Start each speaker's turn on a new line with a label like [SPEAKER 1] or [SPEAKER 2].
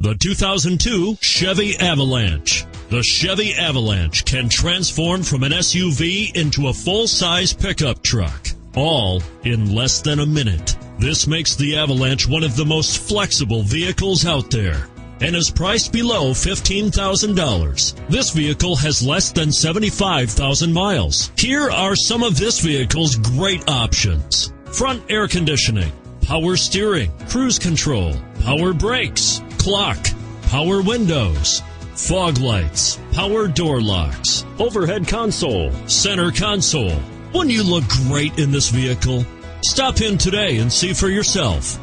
[SPEAKER 1] The 2002 Chevy Avalanche. The Chevy Avalanche can transform from an SUV into a full-size pickup truck, all in less than a minute. This makes the Avalanche one of the most flexible vehicles out there and is priced below $15,000. This vehicle has less than 75,000 miles. Here are some of this vehicle's great options: front air conditioning, power steering, cruise control, power brakes, clock, power windows, fog lights, power door locks, overhead console, center console. Wouldn't you look great in this vehicle? Stop in today and see for yourself.